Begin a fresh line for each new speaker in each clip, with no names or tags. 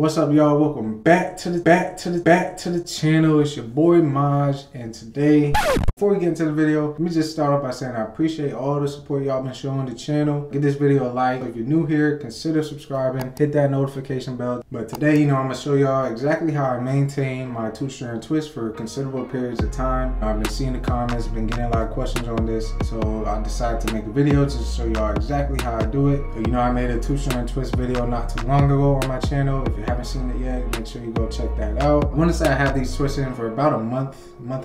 What's up, y'all? Welcome back to the channel. It's your boy Maj, and today, before we get into the video, let me just start off by saying I appreciate all the support y'all been showing the channel. Give this video a like. If you're new here, consider subscribing, hit that notification bell. But today, I'm gonna show y'all exactly how I maintain my two-strand twist for considerable periods of time. I've been seeing the comments, been getting a lot of questions on this, so I decided to make a video to show y'all exactly how I do it. I made a two-strand twist video not too long ago on my channel. If you haven't seen it yet, make sure you go check that out. I want to say I have these twists in for about a month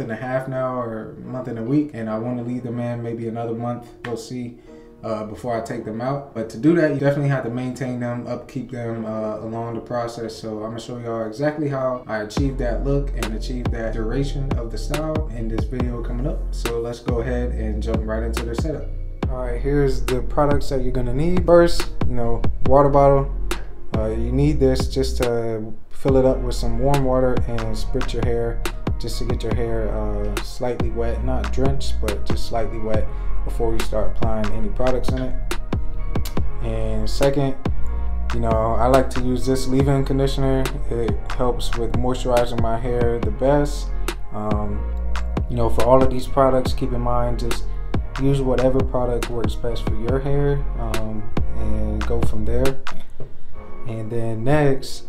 and a half now, or a month and a week, and I want to leave them in maybe another month, we'll see, before I take them out. But to do that, you definitely have to maintain them, upkeep them along the process. So I'm gonna show y'all exactly how I achieve that look and achieve that duration of the style in this video coming up. So let's go ahead and jump right into the setup. All right, here's the products that you're gonna need. First, water bottle. You need this just to fill it up with some warm water and spritz your hair, just to get your hair slightly wet, not drenched, but just slightly wet before you start applying any products in it. And second, I like to use this leave-in conditioner. It helps with moisturizing my hair the best. For all of these products, keep in mind, just use whatever product works best for your hair, and go from there. And then next,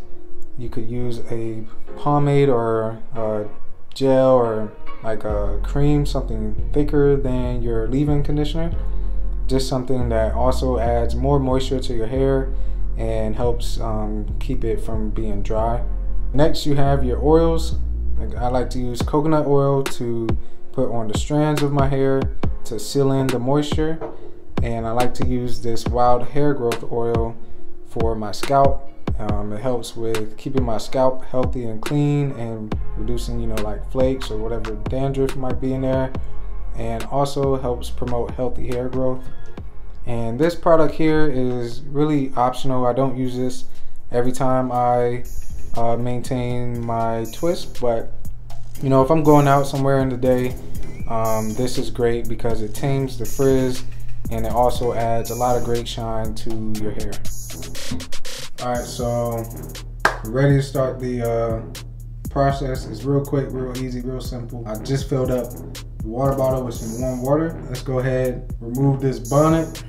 you could use a pomade or a gel or like a cream, something thicker than your leave-in conditioner. Just something that also adds more moisture to your hair and helps keep it from being dry. Next, you have your oils. I like to use coconut oil to put on the strands of my hair to seal in the moisture. And I like to use this wild hair growth oil for my scalp. It helps with keeping my scalp healthy and clean and reducing, like flakes or whatever dandruff might be in there, and also helps promote healthy hair growth. And this product here is really optional. I don't use this every time I maintain my twist, but if I'm going out somewhere in the day, this is great because it tames the frizz and it also adds a lot of great shine to your hair. All right, so we're ready to start the process. It's real quick, real easy, real simple. I just filled up the water bottle with some warm water. Let's go ahead, remove this bonnet.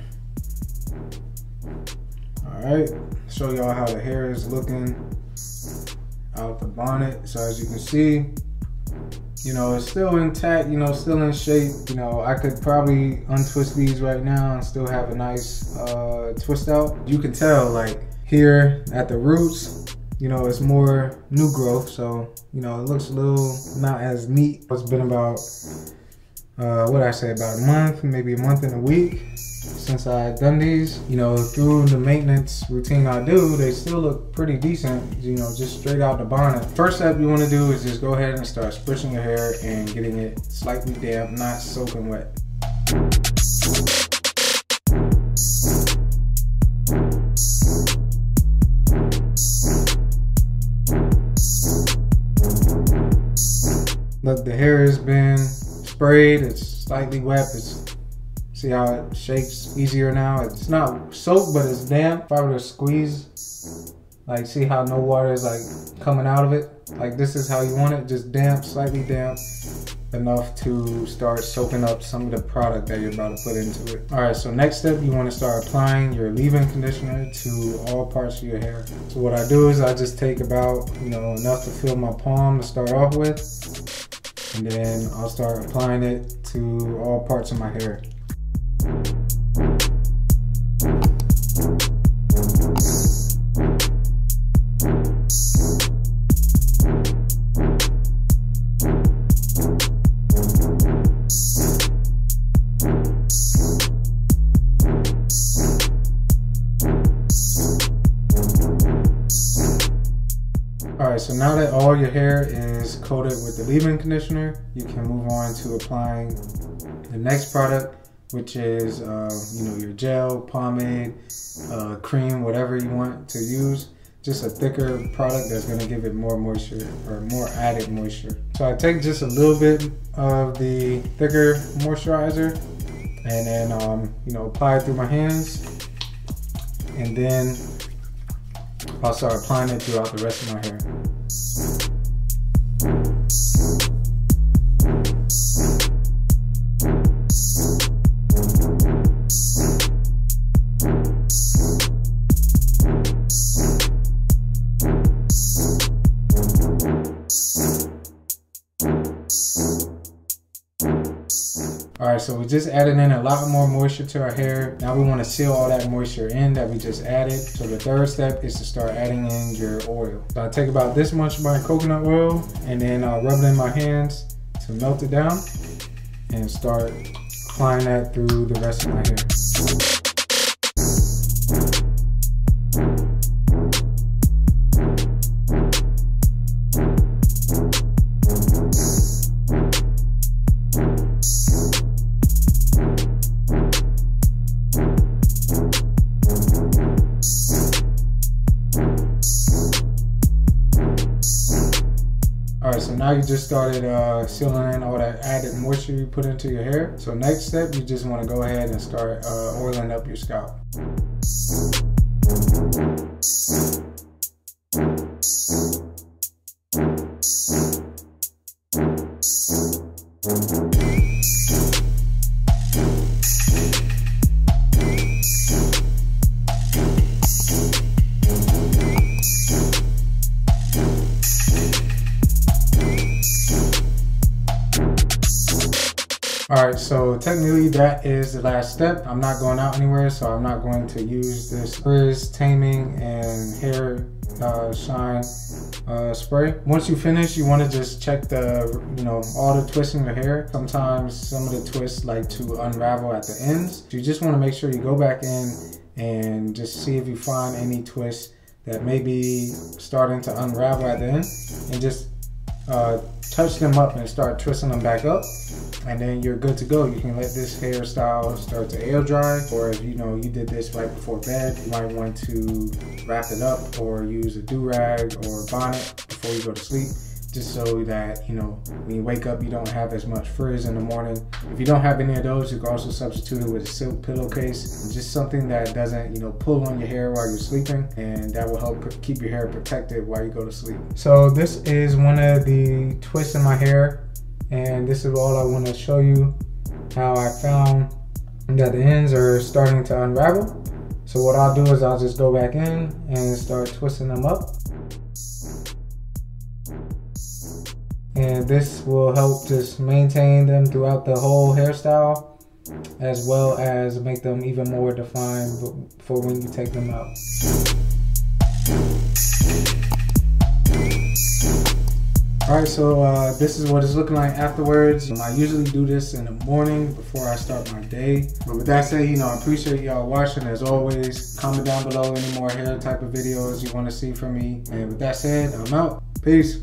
All right, show y'all how the hair is looking out the bonnet. So as you can see, it's still intact, still in shape. I could probably untwist these right now and still have a nice twist out. You can tell, like, here at the roots, it's more new growth, so it looks a little not as neat. It's been about about a month, maybe a month and a week since I had done these. Through the maintenance routine I do, they still look pretty decent, just straight out the bonnet. First step you want to do is just go ahead and start spritzing your hair and getting it slightly damp, not soaking wet. Look, the hair has been sprayed, it's slightly wet. See how it shakes easier now? It's not soaked, but it's damp. If I were to squeeze, like, see how no water is like coming out of it? Like, this is how you want it, just damp, slightly damp, enough to start soaking up some of the product that you're about to put into it. All right, so next step, you want to start applying your leave-in conditioner to all parts of your hair. So what I do is I just take about, enough to fill my palm to start off with, and then I'll start applying it to all parts of my hair. Alright, so now that all your hair is coated with the leave-in conditioner, you can move on to applying the next product, which is your gel, pomade, cream, whatever you want to use. Just a thicker product that's going to give it more moisture, or more added moisture. So I take just a little bit of the thicker moisturizer and then apply it through my hands, and then I'll start applying it throughout the rest of my hair. Alright, so we just added in a lot more moisture to our hair. Now we want to seal all that moisture in that we just added. So the third step is to start adding in your oil. So I take about this much of my coconut oil and then I'll rub it in my hands to melt it down and start applying that through the rest of my hair. Alright, so now you just started sealing in all that added moisture you put into your hair. So next step, you just want to go ahead and start oiling up your scalp. Alright, so technically that is the last step. I'm not going out anywhere, so I'm not going to use this frizz taming and hair shine spray. Once you finish, you want to just check the, all the twists in your hair. Sometimes some of the twists like to unravel at the ends. So you just want to make sure you go back in and just see if you find any twists that may be starting to unravel at the end, and just touch them up and start twisting them back up, and then you're good to go. You can let this hairstyle start to air dry, or if you did this right before bed, you might want to wrap it up or use a do-rag or a bonnet before you go to sleep, just so that when you wake up you don't have as much frizz in the morning. If you don't have any of those, you can also substitute it with a silk pillowcase, just something that doesn't pull on your hair while you're sleeping, and that will help keep your hair protected while you go to sleep. So this is one of the twists in my hair, and this is all I want to show you, how I found that the ends are starting to unravel. So what I'll do is I'll just go back in and start twisting them up. And this will help just maintain them throughout the whole hairstyle, as well as make them even more defined for when you take them out. Alright, so this is what it's looking like afterwards. I usually do this in the morning before I start my day. But with that said, I appreciate y'all watching. As always, comment down below any more hair type of videos you want to see from me. And with that said, I'm out. Peace.